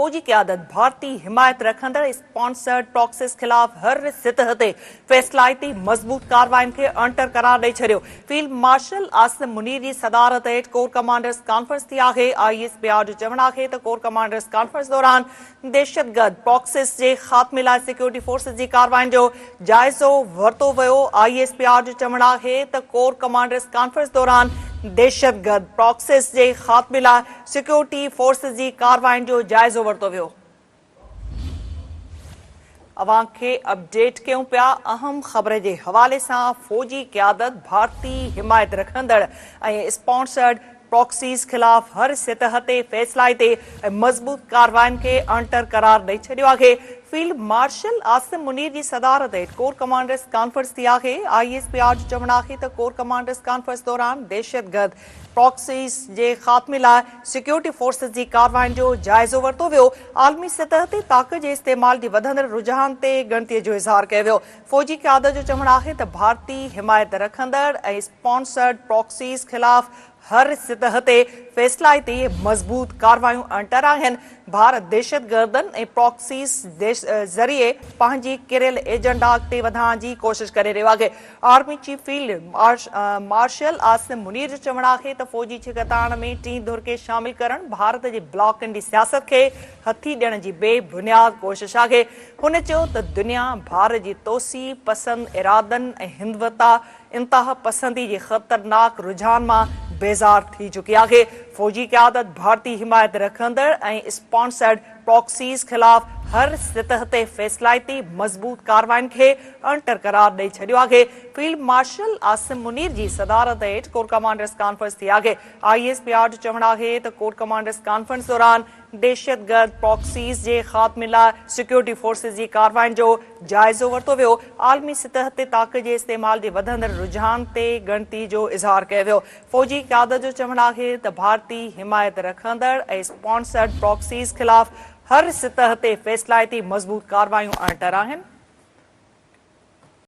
फौजी क़यादत भारती हिमायत रखंदड़ स्पॉन्सर्ड प्रॉक्सिस खिलाफ हर सतह ते फ़ैसिलाती मज़बूत कार्रवाइन खे अणटर करार ॾेई छॾियो। फील्ड मार्शल आसिम मुनीर जी सदारत हेठ कोर कमांडर्स कॉन्फ्रेंस थी आहे। ISPR जो चवणु आहे त कोर कमांडर्स कॉन्फ्रेंस दौरान दहशतगर्द प्रॉक्सिस जे ख़ात्मे लाइ सिक्योरिटी फोर्सिस जी कार्रवाइन जो जाइज़ो वरितो वियो। ISPR जो चवणु आहे त कोर कमांडर्स कॉन्फ्रेंस दौरान दहशतगर्द प्रॉक्सिस जे ख़ात्मे लाइ सिक्योरिटी फोर्सिस जी कार्रवाइन जो जाइज़ो वरितो वियो। अवां खे अपडेट कयूं पिया अहम ख़बर जे हवाले सां। फौजी क़यादत भारती हिमायत रखंदड़ ऐं स्पॉन्सर्ड प्रॉक्सीज़ खिलाफ हर सतह ते फ़ैसिलाती मज़बूत कार्रवाइन खे अणटर करार ॾेई छॾियो आहे। फील्ड मार्शल आसिम मुनीर जी सदारत हेठ कोर कमांडर्स कॉन्फ्रेंस थी आहे। ISPR जो चवणु आहे त कोर कमांडर्स कॉन्फ्रेंस दौरान दहशतगर्द प्रॉक्सीज़ जे ख़ात्मे लाइ सिक्योरिटी फोर्सिस जी कार्रवाइन जो जाइज़ो वरितो वियो। आलमी सतह ते ताक़त जे इस्तेमाल जी वधंदड़ रुझान ते ॻणतीअ जो इज़हार कयो वियो। फौजी क़यादत जो चवणु आहे त भारती हिमायत रखंदड़ ऐं स्पॉन्सर्ड प्रॉक्सीज़ खिलाफ हर सतह ते फ़ैसिलाती मज़बूत कार्रवायूं अणटर आहिनि। भारत दहशतगर्दनि ऐं प्रॉक्सीज़ ज़रिए पंहिंजी किरियल एजेंडा अॻिते वधाइण जी कोशिश करे रहियो आहे। Army chief field marshal Asim Munir जो चवणु आहे त फ़ौजी छिकताइण में टीं धुर खे शामिल करणु भारत जे ब्लॉकनि जी सियासत खे हथी ॾियण जी बेबुनियाद कोशिश आहे। हुन चयो त दुनिया भारत जी तोसी पसंद इरादनि ऐं हिंदवता इंतहा पसंदी जे ख़तरनाक रुझान मां बेज़ार थी चुकी आहे। फौजी क़यादत भारती हिमायत रखंदड़ ऐं स्पॉन्सर्ड प्रॉक्सीज़ खिलाफ हर सतह ते फ़ैसिलाती मज़बूत कार्रवाइन खे अणटर करार ॾेई छॾियो आहे। फील्ड मार्शल आसिम मुनीर जी सदारत हेठ कोर कमांडर्स कॉन्फ्रेंस थी आहे। ISPR जो चवणु आहे त कोर कमांडर्स कॉन्फ्रेंस दौरान दहशतगर्द प्रॉक्सीज़ जे ख़ात्मे लाइ सिक्योरिटी फोर्सिस जी कार्रवाइन जो जाइज़ो वरितो वियो। आलमी सतह ते ताक़त जे इस्तेमाल जे वधंदड़ रुझान ते ॻणती जो इज़हार कयो वियो। फौजी क़यादत जो चवणु आहे त भारती हिमायत रखंदड़ ऐं स्पॉन्सर्ड प्रॉक्सीज़ खिलाफ हर सतह ते फ़ैसिलाती मज़बूत कार्रवायूं अणटर आहिनि।